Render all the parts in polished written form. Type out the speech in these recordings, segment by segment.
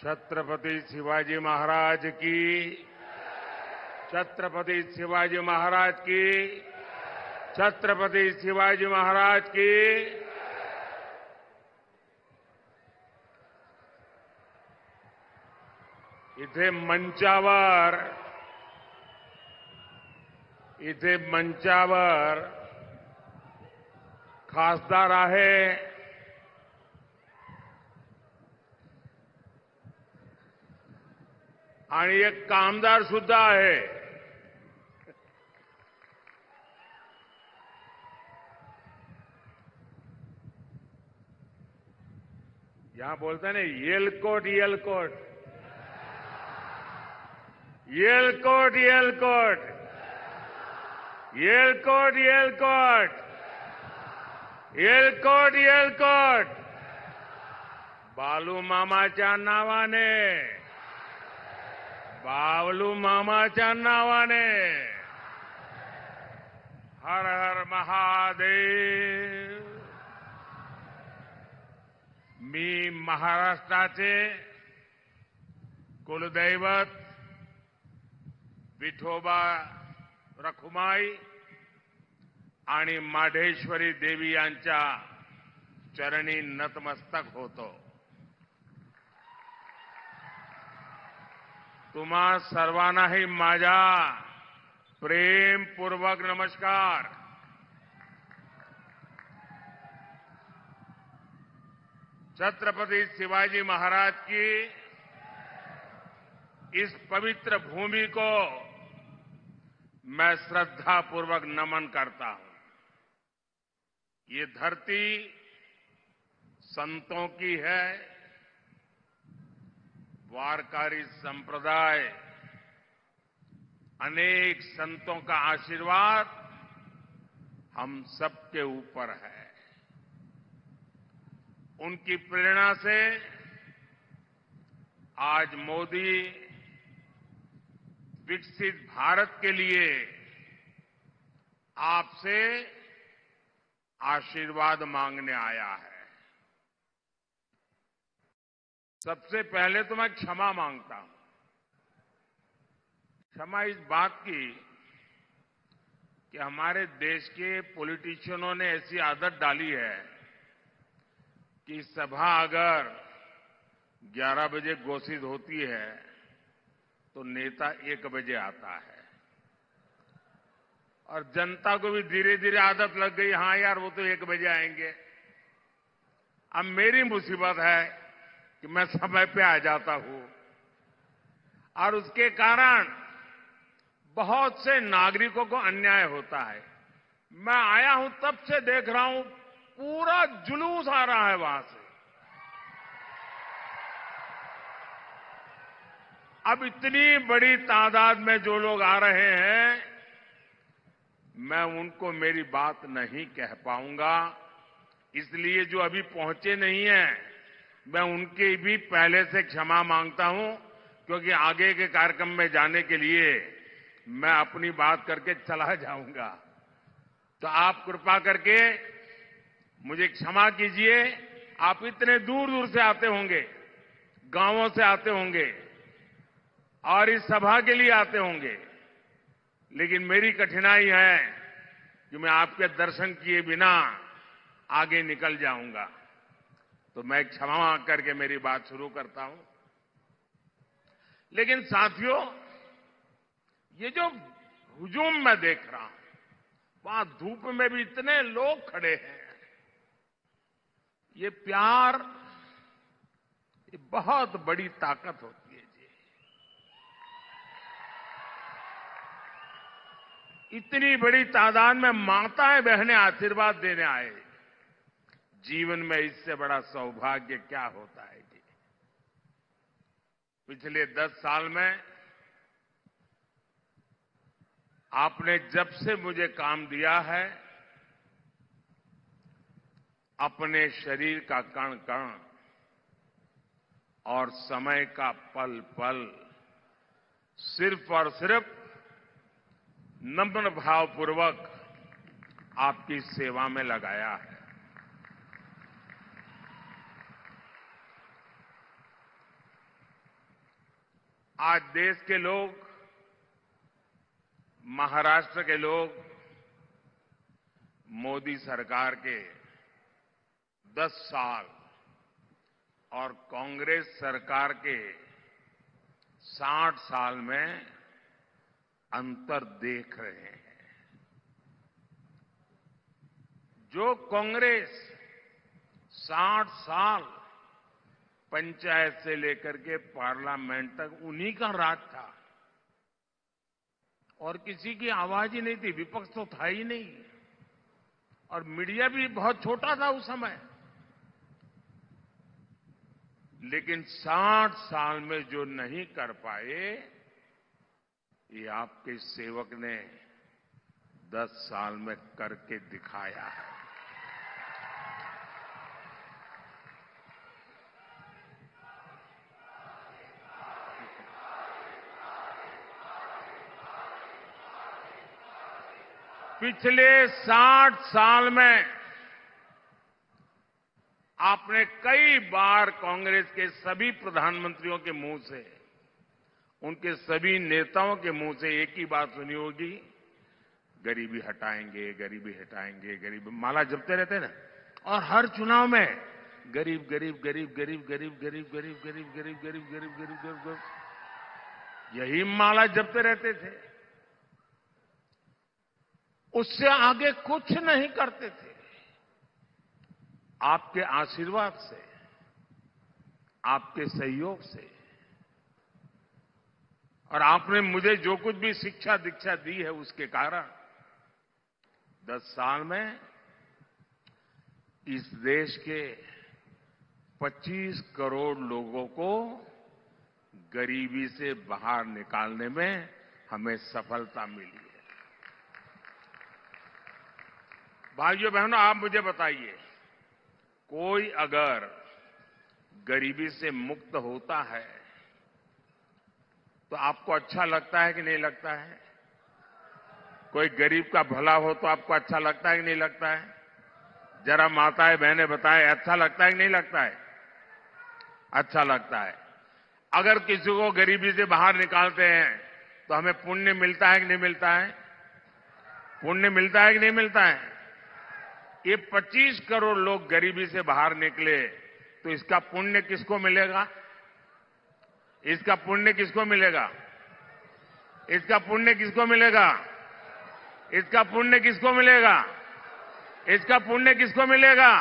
छत्रपति शिवाजी महाराज की, छत्रपति शिवाजी महाराज की, छत्रपति शिवाजी महाराज की। इथे मंचावर खासदार आहे, आणि एक कामदार सुद्धा आहे. यहां बोलते हैं ना येलकोट येलकोट येलकोट येलकोट येलकोट येलकोट येलकोट येलकोट. बालू मामाच्या नावाने, बावलू मामाच्या नावाने. हर हर महादेव. मी महाराष्ट्राचे कुलदैवत विठोबा रखुमाई आणि माढेश्वरी देवी यांच्या चरणी नतमस्तक होतो. तुम्हा सर्वांनाही माझा प्रेमपूर्वक नमस्कार. छत्रपति शिवाजी महाराज की इस पवित्र भूमि को मैं श्रद्धापूर्वक नमन करता हूं. ये धरती संतों की है. वारकरी संप्रदाय, अनेक संतों का आशीर्वाद हम सबके ऊपर है. उनकी प्रेरणा से आज मोदी विकसित भारत के लिए आपसे आशीर्वाद मांगने आया है. सबसे पहले तो मैं क्षमा मांगता हूं. क्षमा इस बात की कि हमारे देश के पॉलिटिशियनों ने ऐसी आदत डाली है कि सभा अगर 11 बजे घोषित होती है तो नेता 1 बजे आता है, और जनता को भी धीरे धीरे आदत लग गई, हां यार वो तो 1 बजे आएंगे. अब मेरी मुसीबत है कि मैं समय पे आ जाता हूं, और उसके कारण बहुत से नागरिकों को अन्याय होता है. मैं आया हूं तब से देख रहा हूं पूरा जुलूस आ रहा है वहां से. अब इतनी बड़ी तादाद में जो लोग आ रहे हैं, मैं उनको मेरी बात नहीं कह पाऊंगा. इसलिए जो अभी पहुंचे नहीं हैं, मैं उनकी भी पहले से क्षमा मांगता हूं, क्योंकि आगे के कार्यक्रम में जाने के लिए मैं अपनी बात करके चला जाऊंगा. तो आप कृपा करके मुझे क्षमा कीजिए. आप इतने दूर दूर से आते होंगे, गांवों से आते होंगे और इस सभा के लिए आते होंगे, लेकिन मेरी कठिनाई है कि मैं आपके दर्शन किए बिना आगे निकल जाऊंगा. तो मैं क्षमा मांग करके मेरी बात शुरू करता हूं. लेकिन साथियों, ये जो हुजूम मैं देख रहा हूं, वहां धूप में भी इतने लोग खड़े हैं. ये प्यार, ये बहुत बड़ी ताकत होती है जी. इतनी बड़ी तादाद में माताएं बहनें आशीर्वाद देने आए. जीवन में इससे बड़ा सौभाग्य क्या होता है जी. पिछले 10 साल में आपने जब से मुझे काम दिया है, अपने शरीर का कण कण और समय का पल पल सिर्फ और सिर्फ नम्र भावपूर्वक आपकी सेवा में लगाया है. आज देश के लोग, महाराष्ट्र के लोग मोदी सरकार के 10 साल और कांग्रेस सरकार के 60 साल में अंतर देख रहे हैं। जो कांग्रेस 60 साल पंचायत से लेकर के पार्लियामेंट तक उन्हीं का राज था और किसी की आवाज ही नहीं थी, विपक्ष तो था ही नहीं और मीडिया भी बहुत छोटा था उस समय। लेकिन 60 साल में जो नहीं कर पाए, ये आपके सेवक ने 10 साल में करके दिखाया है। पिछले 60 साल में आपने कई बार कांग्रेस के सभी प्रधानमंत्रियों के मुंह से, उनके सभी नेताओं के मुंह से एक ही बात सुनी होगी, गरीबी हटाएंगे, गरीबी हटाएंगे, गरीब माला जपते रहते ना। और हर चुनाव में गरीब गरीब गरीब गरीब गरीब गरीब गरीब गरीब गरीब गरीब गरीब गरीब गरीब, यही माला जपते रहते थे। उससे आगे कुछ नहीं करते थे। आपके आशीर्वाद से, आपके सहयोग से और आपने मुझे जो कुछ भी शिक्षा दीक्षा दी है उसके कारण 10 साल में इस देश के 25 करोड़ लोगों को गरीबी से बाहर निकालने में हमें सफलता मिली है। भाइयों बहनों, आप मुझे बताइए, कोई अगर गरीबी से मुक्त होता है तो आपको अच्छा लगता है कि नहीं लगता है? कोई गरीब का भला हो तो आपको अच्छा लगता है कि नहीं लगता है? जरा माताएं बहनें बताएं, अच्छा लगता है कि नहीं लगता है? अच्छा लगता है। अगर किसी को गरीबी से बाहर निकालते हैं तो हमें पुण्य मिलता है कि नहीं मिलता है? पुण्य मिलता है कि नहीं मिलता है? ये 25 करोड़ लोग गरीबी से बाहर निकले तो इसका पुण्य किसको मिलेगा? इसका पुण्य किसको मिलेगा? इसका पुण्य किसको मिलेगा? इसका पुण्य किसको मिलेगा? इसका पुण्य किसको मिलेगा?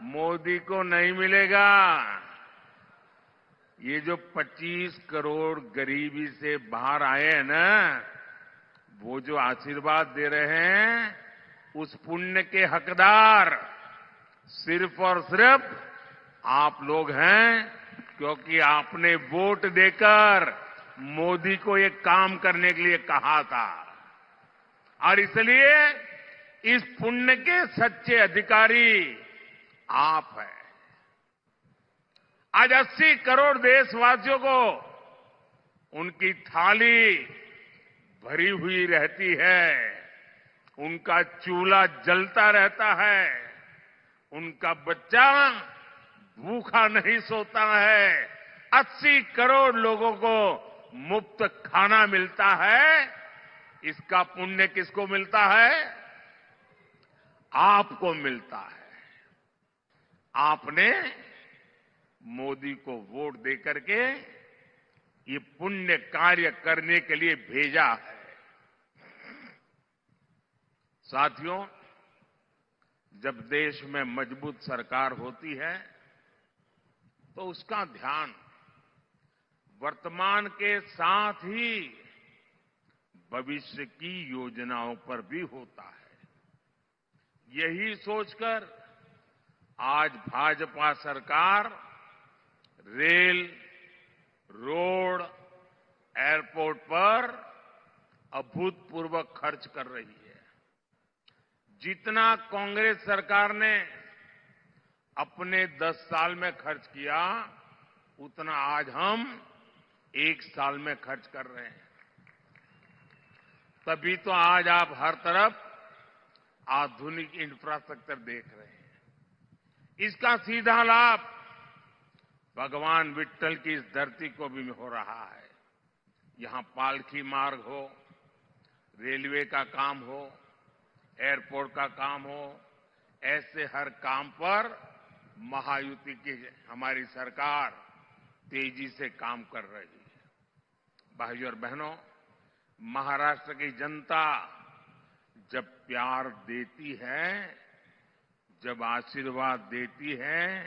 मोदी को नहीं मिलेगा। ये जो 25 करोड़ गरीबी से बाहर आए हैं ना, वो जो आशीर्वाद दे रहे हैं, उस पुण्य के हकदार सिर्फ और सिर्फ आप लोग हैं, क्योंकि आपने वोट देकर मोदी को ये काम करने के लिए कहा था और इसलिए इस पुण्य के सच्चे अधिकारी आप हैं। आज 80 करोड़ देशवासियों को उनकी थाली भरी हुई रहती है, उनका चूल्हा जलता रहता है, उनका बच्चा भूखा नहीं सोता है, 80 करोड़ लोगों को मुफ्त खाना मिलता है। इसका पुण्य किसको मिलता है? आपको मिलता है। आपने मोदी को वोट देकर के ये पुण्य कार्य करने के लिए भेजा है। साथियों, जब देश में मजबूत सरकार होती है तो उसका ध्यान वर्तमान के साथ ही भविष्य की योजनाओं पर भी होता है। यही सोचकर आज भाजपा सरकार रेल, रोड, एयरपोर्ट पर अभूतपूर्व खर्च कर रही है। जितना कांग्रेस सरकार ने अपने 10 साल में खर्च किया, उतना आज हम 1 साल में खर्च कर रहे हैं। तभी तो आज आप हर तरफ आधुनिक इंफ्रास्ट्रक्चर देख रहे हैं। इसका सीधा लाभ भगवान विट्ठल की इस धरती को भी हो रहा है। यहां पालकी मार्ग हो, रेलवे का काम हो, एयरपोर्ट का काम हो, ऐसे हर काम पर महायुति की हमारी सरकार तेजी से काम कर रही है। भाइयों और बहनों, महाराष्ट्र की जनता जब प्यार देती है, जब आशीर्वाद देती है,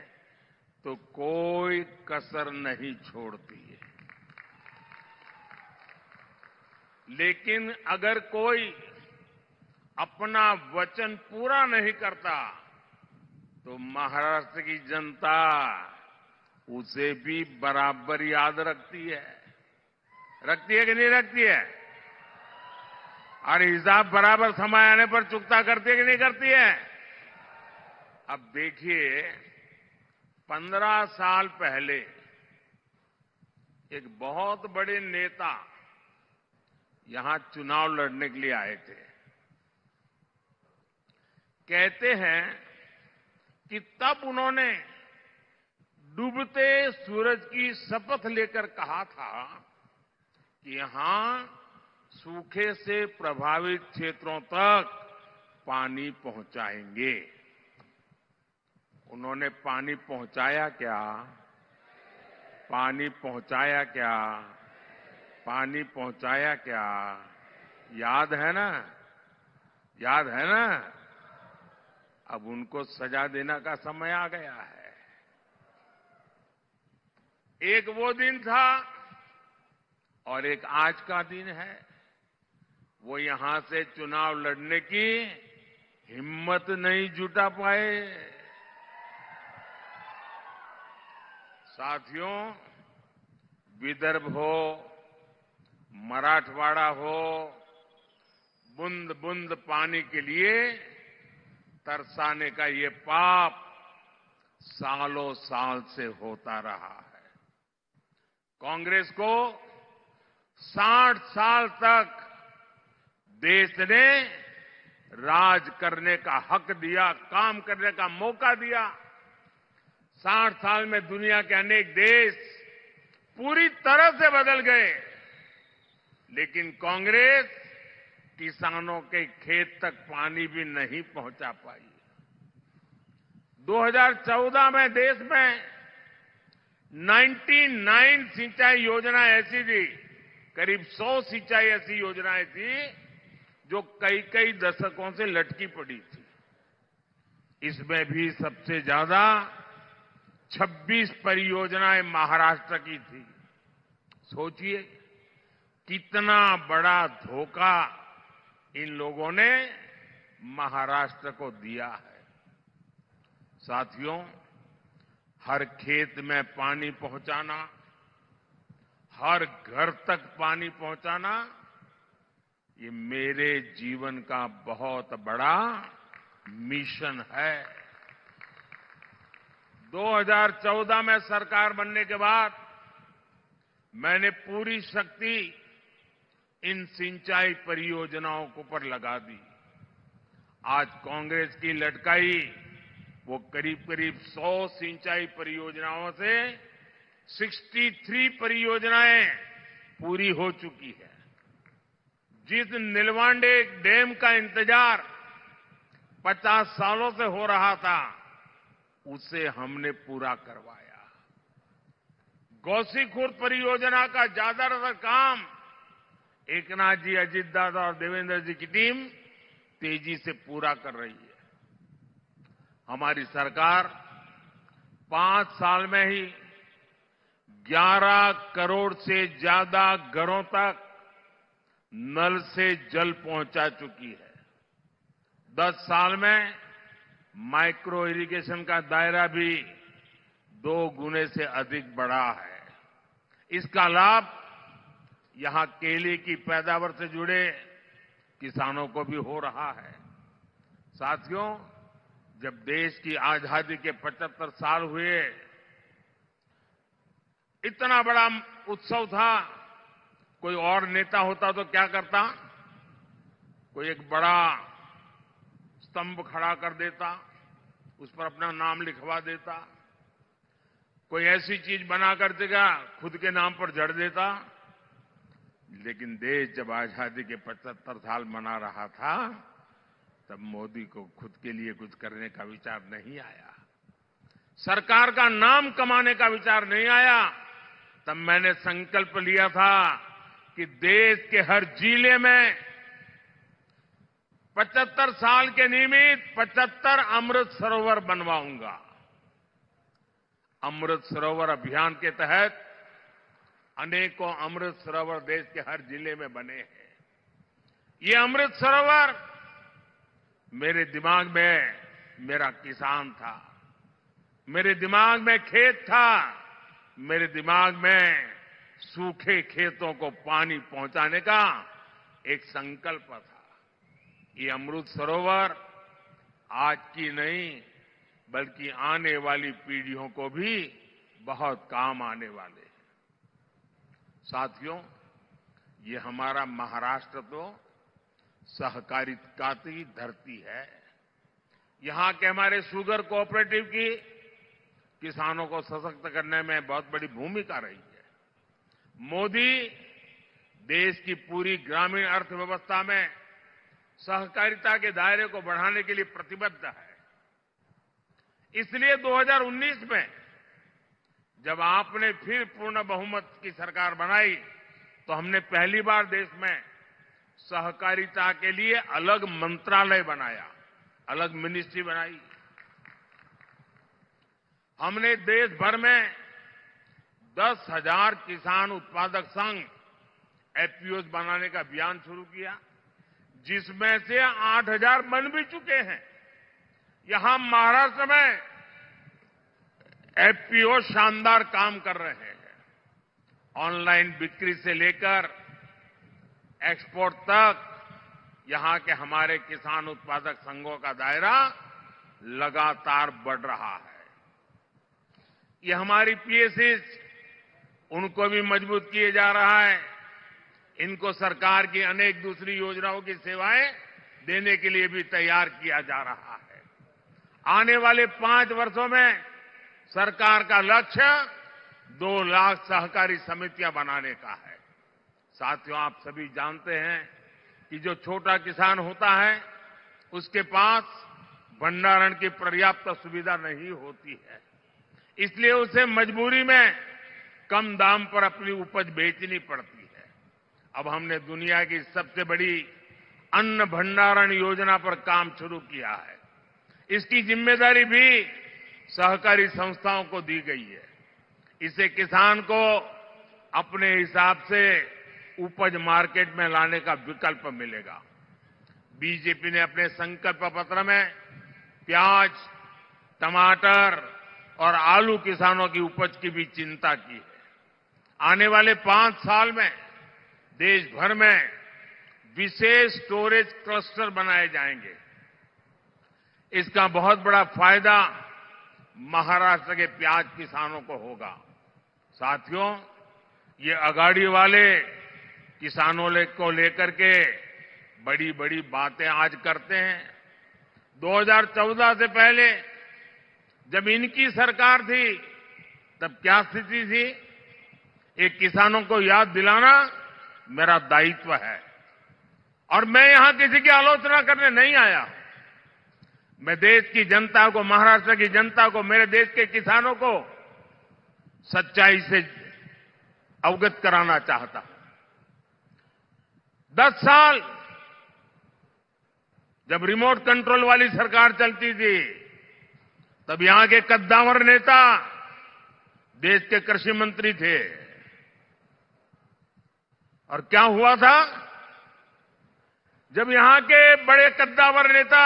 तो कोई कसर नहीं छोड़ती है। लेकिन अगर कोई अपना वचन पूरा नहीं करता, तो महाराष्ट्र की जनता उसे भी बराबर याद रखती है। रखती है कि नहीं रखती है? और हिसाब बराबर समय आने पर चुकता करती है कि नहीं करती है? अब देखिए, 15 साल पहले एक बहुत बड़े नेता यहां चुनाव लड़ने के लिए आए थे। कहते हैं कि तब उन्होंने डूबते सूरज की शपथ लेकर कहा था कि यहां सूखे से प्रभावित क्षेत्रों तक पानी पहुंचाएंगे। उन्होंने पानी पहुंचाया क्या? पानी पहुंचाया क्या? पानी पहुंचाया क्या? याद है ना? याद है ना? अब उनको सजा देने का समय आ गया है। एक वो दिन था और एक आज का दिन है। वो यहां से चुनाव लड़ने की हिम्मत नहीं जुटा पाए। साथियों, विदर्भ हो, मराठवाड़ा हो, बूंद बूंद पानी के लिए तरसाने का ये पाप सालों साल से होता रहा है। कांग्रेस को 60 साल तक देश ने राज करने का हक दिया, काम करने का मौका दिया। 60 साल में दुनिया के अनेक देश पूरी तरह से बदल गए, लेकिन कांग्रेस किसानों के खेत तक पानी भी नहीं पहुंचा पाई। 2014 में देश में 99 सिंचाई योजना ऐसी थी, करीब 100 सिंचाई ऐसी योजनाएं थी जो कई कई दशकों से लटकी पड़ी थी। इसमें भी सबसे ज्यादा 26 परियोजनाएं महाराष्ट्र की थी। सोचिए कितना बड़ा धोखा इन लोगों ने महाराष्ट्र को दिया है। साथियों, हर खेत में पानी पहुंचाना, हर घर तक पानी पहुंचाना, ये मेरे जीवन का बहुत बड़ा मिशन है। 2014 में सरकार बनने के बाद मैंने पूरी शक्ति इन सिंचाई परियोजनाओं को पर लगा दी। आज कांग्रेस की लटकाई वो करीब करीब 100 सिंचाई परियोजनाओं से 63 परियोजनाएं पूरी हो चुकी है। जिस नीलवांडे डैम का इंतजार 50 सालों से हो रहा था, उसे हमने पूरा करवाया। गौसीखुर्द परियोजना का ज्यादातर काम एकनाथ जी, अजित दादा और देवेंद्र जी की टीम तेजी से पूरा कर रही है। हमारी सरकार 5 साल में ही 11 करोड़ से ज्यादा घरों तक नल से जल पहुंचा चुकी है। 10 साल में माइक्रो इरिगेशन का दायरा भी 2 गुने से अधिक बढ़ा है। इसका लाभ यहां केले की पैदावार से जुड़े किसानों को भी हो रहा है। साथियों, जब देश की आजादी के 75 साल हुए, इतना बड़ा उत्सव था, कोई और नेता होता तो क्या करता? कोई एक बड़ा स्तंभ खड़ा कर देता, उस पर अपना नाम लिखवा देता। कोई ऐसी चीज बना कर देगा खुद के नाम पर जड़ देता। लेकिन देश जब आजादी के 75 साल मना रहा था तब मोदी को खुद के लिए कुछ करने का विचार नहीं आया, सरकार का नाम कमाने का विचार नहीं आया। तब मैंने संकल्प लिया था कि देश के हर जिले में 75 साल के निमित्त 75 अमृत सरोवर बनवाऊंगा। अमृत सरोवर अभियान के तहत अनेकों अमृत सरोवर देश के हर जिले में बने हैं। ये अमृत सरोवर मेरे दिमाग में मेरा किसान था, मेरे दिमाग में खेत था, मेरे दिमाग में सूखे खेतों को पानी पहुंचाने का एक संकल्प था। ये अमृत सरोवर आज की नहीं बल्कि आने वाली पीढ़ियों को भी बहुत काम आने वाले हैं। साथियों, ये हमारा महाराष्ट्र तो सहकारिता की धरती है। यहां के हमारे शुगर कोऑपरेटिव की किसानों को सशक्त करने में बहुत बड़ी भूमिका रही है। मोदी देश की पूरी ग्रामीण अर्थव्यवस्था में सहकारिता के दायरे को बढ़ाने के लिए प्रतिबद्ध है। इसलिए 2019 में जब आपने फिर पूर्ण बहुमत की सरकार बनाई तो हमने पहली बार देश में सहकारिता के लिए अलग मंत्रालय बनाया, अलग मिनिस्ट्री बनाई। हमने देश भर में 10,000 किसान उत्पादक संघ एफपीओज बनाने का अभियान शुरू किया, जिसमें से 8,000 बन भी चुके हैं। यहां महाराष्ट्र में एफपीओ शानदार काम कर रहे हैं। ऑनलाइन बिक्री से लेकर एक्सपोर्ट तक यहां के हमारे किसान उत्पादक संघों का दायरा लगातार बढ़ रहा है। ये हमारी पीएसएस उनको भी मजबूत किए जा रहा है। इनको सरकार की अनेक दूसरी योजनाओं की सेवाएं देने के लिए भी तैयार किया जा रहा है। आने वाले 5 वर्षों में सरकार का लक्ष्य 2 लाख सहकारी समितियां बनाने का है। साथियों, आप सभी जानते हैं कि जो छोटा किसान होता है उसके पास भंडारण की पर्याप्त सुविधा नहीं होती है, इसलिए उसे मजबूरी में कम दाम पर अपनी उपज बेचनी पड़ती है। अब हमने दुनिया की सबसे बड़ी अन्न भंडारण योजना पर काम शुरू किया है। इसकी जिम्मेदारी भी सहकारी संस्थाओं को दी गई है। इससे किसान को अपने हिसाब से उपज मार्केट में लाने का विकल्प मिलेगा। बीजेपी ने अपने संकल्प पत्र में प्याज, टमाटर और आलू किसानों की उपज की भी चिंता की है। आने वाले 5 साल में देश भर में विशेष स्टोरेज क्लस्टर बनाए जाएंगे। इसका बहुत बड़ा फायदा महाराष्ट्र के प्याज किसानों को होगा। साथियों, ये अगाड़ी वाले किसानों को लेकर के बड़ी बड़ी बातें आज करते हैं। 2014 से पहले जब इनकी सरकार थी तब क्या स्थिति थी, एक किसानों को याद दिलाना मेरा दायित्व है। और मैं यहां किसी की आलोचना करने नहीं आया। मैं देश की जनता को, महाराष्ट्र की जनता को, मेरे देश के किसानों को सच्चाई से अवगत कराना चाहता हूं। 10 साल जब रिमोट कंट्रोल वाली सरकार चलती थी तब यहां के कद्दावर नेता देश के कृषि मंत्री थे। और क्या हुआ था, जब यहां के बड़े कद्दावर नेता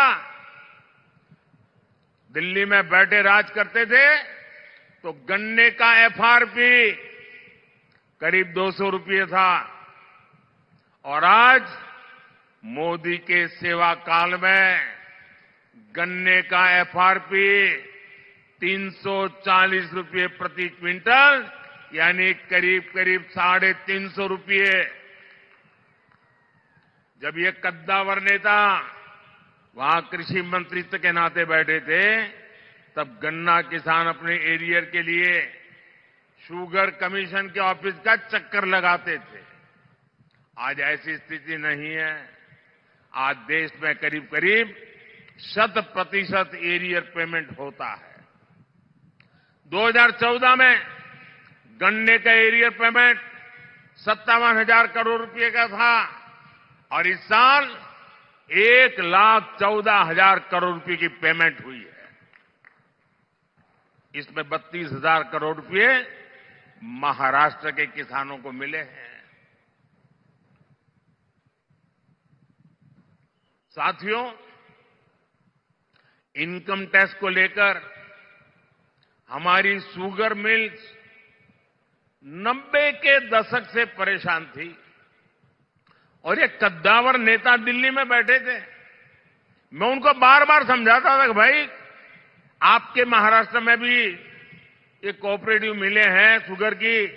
दिल्ली में बैठे राज करते थे तो गन्ने का एफआरपी करीब 200 रुपये था। और आज मोदी के सेवा काल में गन्ने का एफआरपी 340 रुपये प्रति क्विंटल, यानी करीब करीब 350 रुपये। जब ये कद्दावर नेता वहां कृषि मंत्रित्व के नाते बैठे थे तब गन्ना किसान अपने एरियर के लिए शुगर कमीशन के ऑफिस का चक्कर लगाते थे। आज ऐसी स्थिति नहीं है। आज देश में करीब करीब 100% एरियर पेमेंट होता है। 2014 में गन्ने का एरियर पेमेंट 57,000 करोड़ रुपए का था और इस साल 1,14,000 करोड़ रुपए की पेमेंट हुई है। इसमें 32,000 करोड़ रुपए महाराष्ट्र के किसानों को मिले हैं। साथियों, इनकम टैक्स को लेकर हमारी शुगर मिल्स 90 के दशक से परेशान थी और ये कद्दावर नेता दिल्ली में बैठे थे। मैं उनको बार बार समझाता था कि भाई, आपके महाराष्ट्र में भी ये कोऑपरेटिव मिले हैं शुगर की,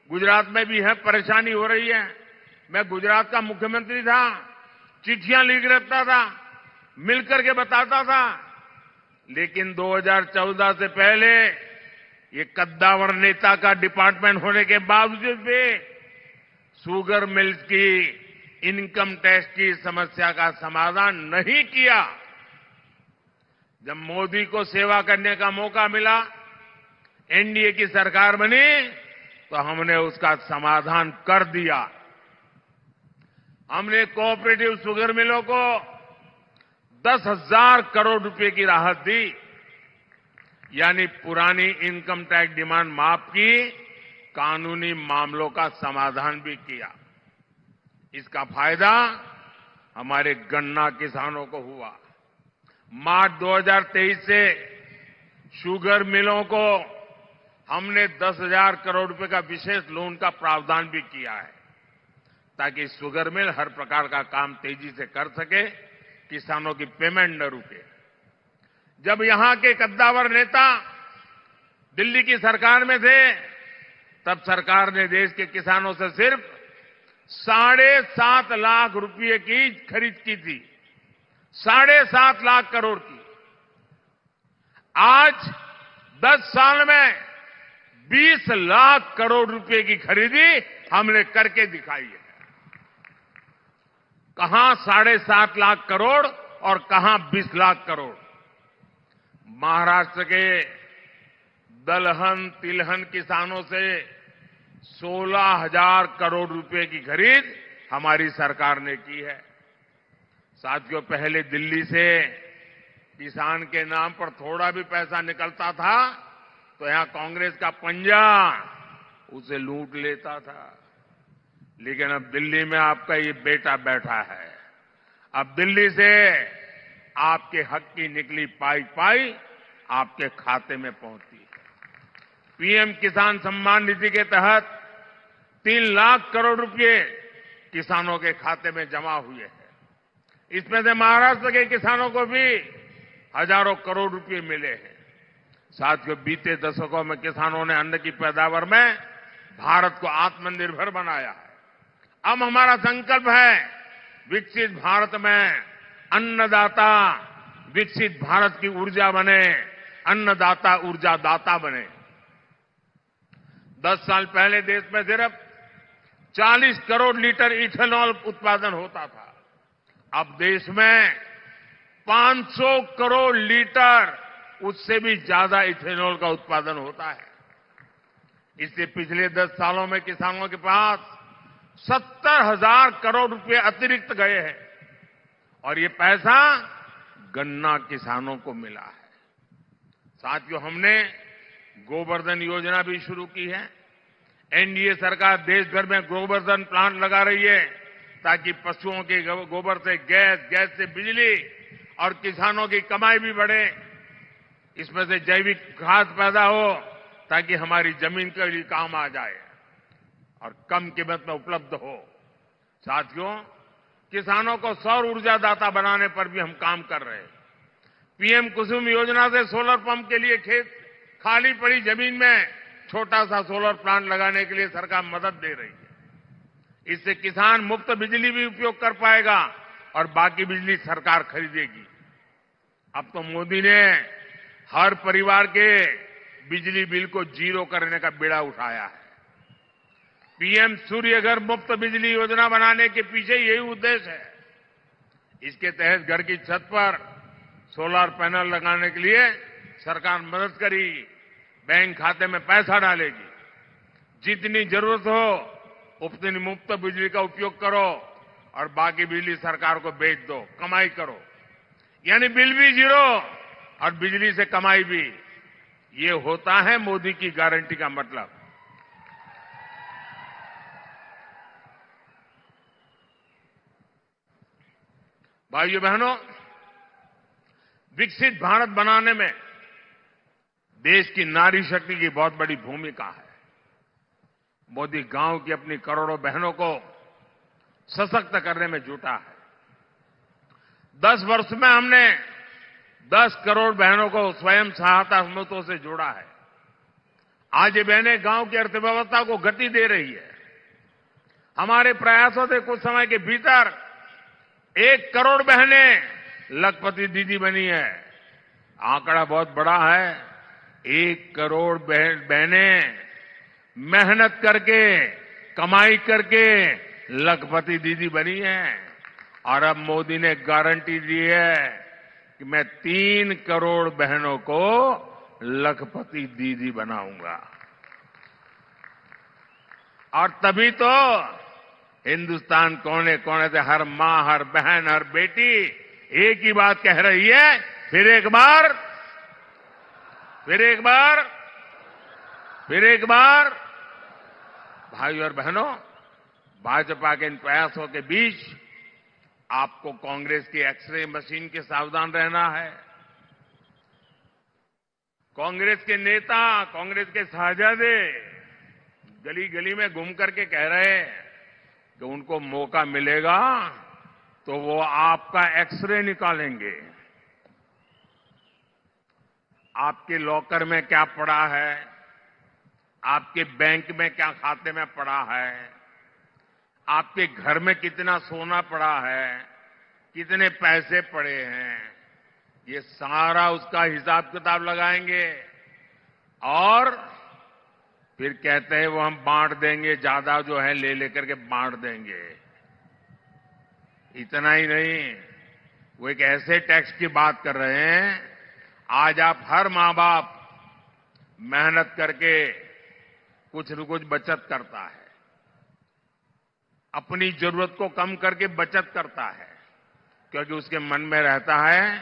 गुजरात में भी है, परेशानी हो रही है। मैं गुजरात का मुख्यमंत्री था, चिट्ठियां लिख रखता था, मिलकर के बताता था। लेकिन 2014 से पहले ये कद्दावर नेता का डिपार्टमेंट होने के बावजूद भी शुगर मिल्स की इनकम टैक्स की समस्या का समाधान नहीं किया। जब मोदी को सेवा करने का मौका मिला, एनडीए की सरकार बनी, तो हमने उसका समाधान कर दिया। हमने कोऑपरेटिव शुगर मिलों को 10,000 करोड़ रुपए की राहत दी, यानी पुरानी इनकम टैक्स डिमांड माफ की, कानूनी मामलों का समाधान भी किया। इसका फायदा हमारे गन्ना किसानों को हुआ। मार्च 2023 से शुगर मिलों को हमने 10,000 करोड़ रुपए का विशेष लोन का प्रावधान भी किया है, ताकि शुगर मिल हर प्रकार का काम तेजी से कर सके, किसानों की पेमेंट न रुके। जब यहां के कद्दावर नेता दिल्ली की सरकार में थे, तब सरकार ने देश के किसानों से सिर्फ 7.5 लाख रुपए की खरीद की थी, 7.5 लाख करोड़ की। आज 10 साल में 20 लाख करोड़ रुपए की खरीदी हमने करके दिखाई है। कहां 7.5 लाख करोड़ और कहां 20 लाख करोड़। महाराष्ट्र के दलहन तिलहन किसानों से 16,000 करोड़ रुपए की खरीद हमारी सरकार ने की है। साथियों, पहले दिल्ली से किसान के नाम पर थोड़ा भी पैसा निकलता था तो यहां कांग्रेस का पंजा उसे लूट लेता था। लेकिन अब दिल्ली में आपका ये बेटा बैठा है। अब दिल्ली से आपके हक की निकली पाई पाई आपके खाते में पहुंचती है। पीएम किसान सम्मान निधि के तहत 3 लाख करोड़ रुपए किसानों के खाते में जमा हुए हैं। इसमें से महाराष्ट्र के किसानों को भी हजारों करोड़ रुपए मिले हैं। साथियों, बीते दशकों में किसानों ने अन्न की पैदावार में भारत को आत्मनिर्भर बनाया है। अब हमारा संकल्प है विकसित भारत में अन्नदाता विकसित भारत की ऊर्जा बने, अन्नदाता ऊर्जा दाता बने। 10 साल पहले देश में सिर्फ 40 करोड़ लीटर इथेनॉल उत्पादन होता था। अब देश में 500 करोड़ लीटर, उससे भी ज्यादा इथेनॉल का उत्पादन होता है। इससे पिछले 10 सालों में किसानों के पास 70,000 करोड़ रुपए अतिरिक्त गए हैं और ये पैसा गन्ना किसानों को मिला है। साथियों, हमने गोवर्धन योजना भी शुरू की है। एनडीए सरकार देश भर में गोवर्धन प्लांट लगा रही है ताकि पशुओं के गोबर से गैस से बिजली और किसानों की कमाई भी बढ़े। इसमें से जैविक खाद पैदा हो ताकि हमारी जमीन के लिए काम आ जाए और कम कीमत में उपलब्ध हो। साथियों, किसानों को सौर ऊर्जा दाता बनाने पर भी हम काम कर रहे हैं। पीएम कुसुम योजना से सोलर पंप के लिए खाली पड़ी जमीन में छोटा सा सोलर प्लांट लगाने के लिए सरकार मदद दे रही है। इससे किसान मुफ्त बिजली भी उपयोग कर पाएगा और बाकी बिजली सरकार खरीदेगी। अब तो मोदी ने हर परिवार के बिजली बिल को जीरो करने का बीड़ा उठाया है। पीएम सूर्य घर मुफ्त बिजली योजना बनाने के पीछे यही उद्देश्य है। इसके तहत घर की छत पर सोलर पैनल लगाने के लिए सरकार मदद करेगी, बैंक खाते में पैसा डालेगी। जितनी जरूरत हो उतनी मुफ्त बिजली का उपयोग करो और बाकी बिजली सरकार को बेच दो, कमाई करो। यानी बिल भी जीरो और बिजली से कमाई भी। ये होता है मोदी की गारंटी का मतलब। भाइयों बहनों, विकसित भारत बनाने में देश की नारी शक्ति की बहुत बड़ी भूमिका है। मोदी गांव की अपनी करोड़ों बहनों को सशक्त करने में जुटा है। 10 वर्ष में हमने 10 करोड़ बहनों को स्वयं सहायता समूहों से जोड़ा है। आज ये बहनें गांव की अर्थव्यवस्था को गति दे रही है। हमारे प्रयासों से कुछ समय के भीतर 1 करोड़ बहनें लखपति दीदी बनी है। आंकड़ा बहुत बड़ा है। 1 करोड़ बहनें मेहनत करके, कमाई करके लखपति दीदी बनी है। और अब मोदी ने गारंटी दी है कि मैं 3 करोड़ बहनों को लखपति दीदी बनाऊंगा। और तभी तो हिंदुस्तान कोने कोने से हर मां, हर बहन, हर बेटी एक ही बात कह रही है, फिर एक बार, फिर एक बार, फिर एक बार। भाइयों और बहनों, भाजपा के इन प्रयासों के बीच आपको कांग्रेस की एक्सरे मशीन के सावधान रहना है। कांग्रेस के नेता, कांग्रेस के साझादे गली गली में घूम करके कह रहे हैं कि उनको मौका मिलेगा तो वो आपका एक्सरे निकालेंगे। आपके लॉकर में क्या पड़ा है, आपके बैंक में क्या खाते में पड़ा है, आपके घर में कितना सोना पड़ा है, कितने पैसे पड़े हैं, ये सारा उसका हिसाब किताब लगाएंगे। और फिर कहते हैं वो हम बांट देंगे, ज्यादा जो है ले लेकर के बांट देंगे। इतना ही नहीं, वो एक ऐसे टैक्स की बात कर रहे हैं, आज आप हर मां बाप मेहनत करके कुछ न कुछ बचत करता है, अपनी जरूरत को कम करके बचत करता है, क्योंकि उसके मन में रहता है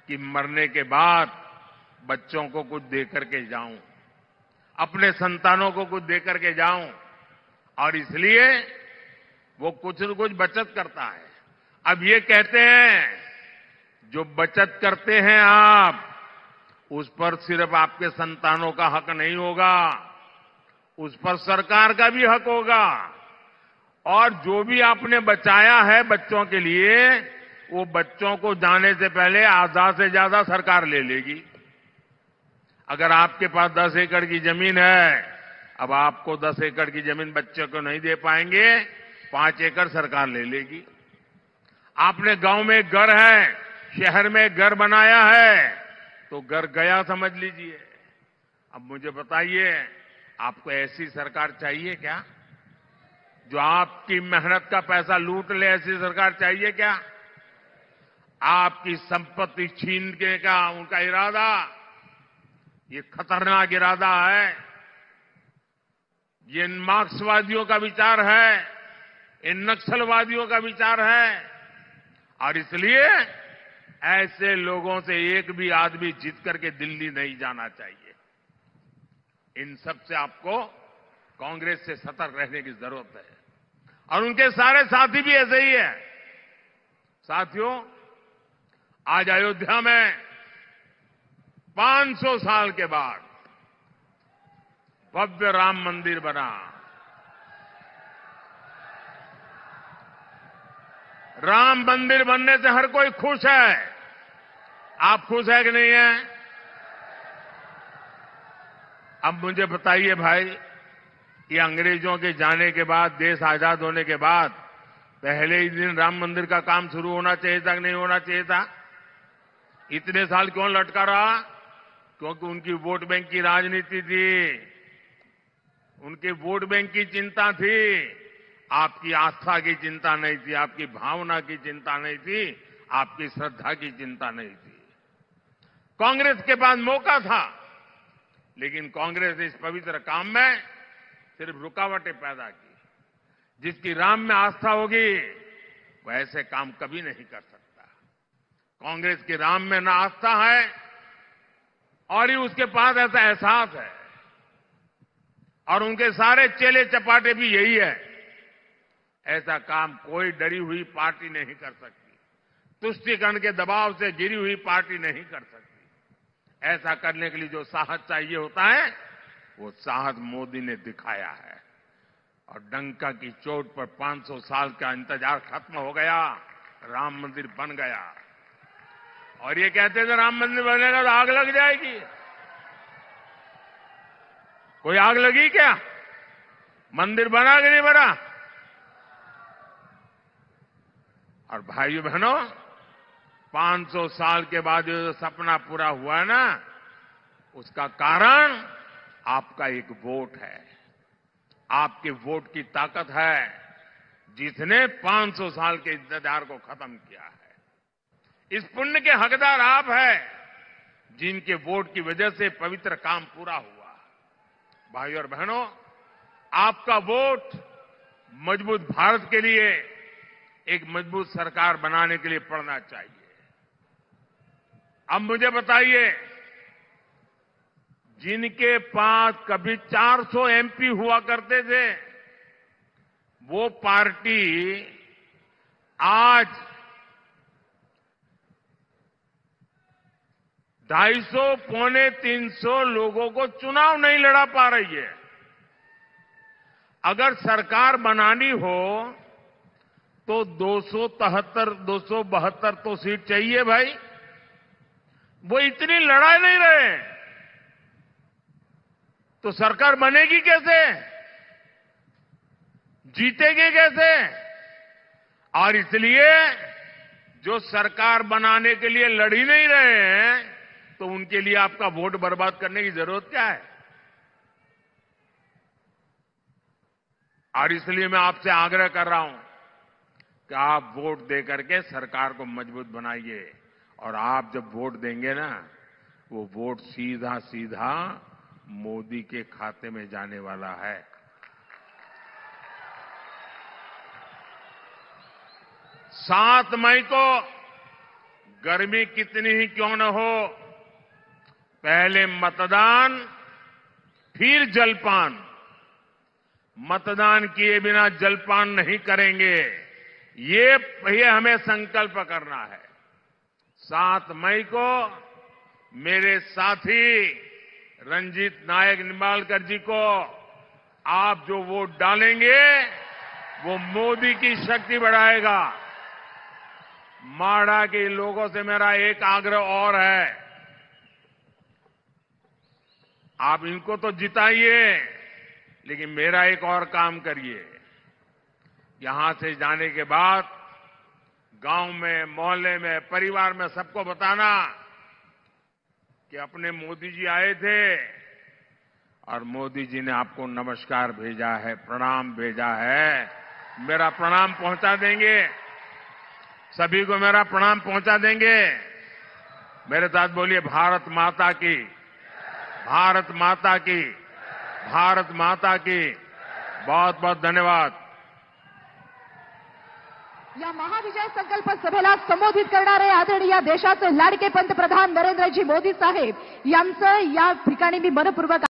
कि मरने के बाद बच्चों को कुछ दे करके जाऊं, अपने संतानों को कुछ दे करके जाऊं। और इसलिए वो कुछ न कुछ बचत करता है। अब ये कहते हैं जो बचत करते हैं आप, उस पर सिर्फ आपके संतानों का हक नहीं होगा, उस पर सरकार का भी हक होगा। और जो भी आपने बचाया है बच्चों के लिए, वो बच्चों को जाने से पहले आधा से ज्यादा सरकार ले लेगी। अगर आपके पास 10 एकड़ की जमीन है, अब आपको 10 एकड़ की जमीन बच्चे को नहीं दे पाएंगे, 5 एकड़ सरकार ले लेगी। आपने गांव में एक घर है, शहर में एक घर बनाया है, तो घर गया समझ लीजिए। अब मुझे बताइए, आपको ऐसी सरकार चाहिए क्या जो आपकी मेहनत का पैसा लूट ले? ऐसी सरकार चाहिए क्या? आपकी संपत्ति छीनने का उनका इरादा, ये खतरनाक इरादा है। ये मार्क्सवादियों का विचार है, इन नक्सलवादियों का विचार है। और इसलिए ऐसे लोगों से एक भी आदमी जीत करके दिल्ली नहीं जाना चाहिए। इन सब से आपको कांग्रेस से सतर्क रहने की जरूरत है। और उनके सारे साथी भी ऐसे ही है। साथियों, आज अयोध्या में 500 साल के बाद भव्य राम मंदिर बना। राम मंदिर बनने से हर कोई खुश है। आप खुश है कि नहीं है? अब मुझे बताइए भाई, ये अंग्रेजों के जाने के बाद, देश आजाद होने के बाद पहले ही दिन राम मंदिर का काम शुरू होना चाहिए था कि नहीं होना चाहिए था? इतने साल क्यों लटका रहा? क्योंकि उनकी वोट बैंक की राजनीति थी, उनके वोट बैंक की चिंता थी, आपकी आस्था की चिंता नहीं थी, आपकी भावना की चिंता नहीं थी, आपकी श्रद्धा की चिंता नहीं थी। कांग्रेस के पास मौका था, लेकिन कांग्रेस ने इस पवित्र काम में सिर्फ रुकावटें पैदा की। जिसकी राम में आस्था होगी वह ऐसे काम कभी नहीं कर सकता। कांग्रेस के राम में ना आस्था है और ही उसके पास ऐसा एहसास है, और उनके सारे चेले चपाटे भी यही है। ऐसा काम कोई डरी हुई पार्टी नहीं कर सकती, तुष्टीकरण के दबाव से गिरी हुई पार्टी नहीं कर सकती। ऐसा करने के लिए जो साहस चाहिए होता है, वो साहस मोदी ने दिखाया है। और डंका की चोट पर 500 साल का इंतजार खत्म हो गया, राम मंदिर बन गया। और ये कहते थे राम मंदिर बनेगा तो आग लग जाएगी। कोई आग लगी क्या? मंदिर बना कि नहीं बना? और भाइयों बहनों, 500 साल के बाद जो सपना पूरा हुआ है ना, उसका कारण आपका एक वोट है, आपके वोट की ताकत है, जिसने 500 साल के इंतजार को खत्म किया है। इस पुण्य के हकदार आप हैं, जिनके वोट की वजह से पवित्र काम पूरा हुआ। भाइयों और बहनों, आपका वोट मजबूत भारत के लिए, एक मजबूत सरकार बनाने के लिए पड़ना चाहिए। अब मुझे बताइए, जिनके पास कभी 400 एमपी हुआ करते थे, वो पार्टी आज 250 पौने 300 लोगों को चुनाव नहीं लड़ा पा रही है। अगर सरकार बनानी हो तो 272 तो सीट चाहिए भाई। वो इतनी लड़ा नहीं रहे, तो सरकार बनेगी कैसे, जीतेगी कैसे? और इसलिए जो सरकार बनाने के लिए लड़ ही नहीं रहे हैं, तो उनके लिए आपका वोट बर्बाद करने की जरूरत क्या है? और इसलिए मैं आपसे आग्रह कर रहा हूं कि आप वोट दे करके सरकार को मजबूत बनाइए। और आप जब वोट देंगे ना, वो वोट सीधा सीधा मोदी के खाते में जाने वाला है। 7 मई को गर्मी कितनी ही क्यों न हो, पहले मतदान फिर जलपान। मतदान किए बिना जलपान नहीं करेंगे, ये हमें संकल्प करना है। 7 मई को मेरे साथी रंजीत नायक निंबालकर जी को आप जो वोट डालेंगे, वो मोदी की शक्ति बढ़ाएगा। माड़ा के लोगों से मेरा एक आग्रह और है, आप इनको तो जिताइए, लेकिन मेरा एक और काम करिए। यहां से जाने के बाद गांव में, मोहल्ले में, परिवार में सबको बताना कि अपने मोदी जी आए थे और मोदी जी ने आपको नमस्कार भेजा है, प्रणाम भेजा है। मेरा प्रणाम पहुंचा देंगे, सभी को मेरा प्रणाम पहुंचा देंगे। मेरे साथ बोलिए, भारत माता की, भारत माता की, भारत माता की। बहुत बहुत धन्यवाद। या महाविजय संकल्प सभेला संबोधित करणारे आदरणीय देशाचे लाडके पंतप्रधान नरेंद्रजी मोदी साहेब यांचं या ठिकाणी मी मनपूर्वक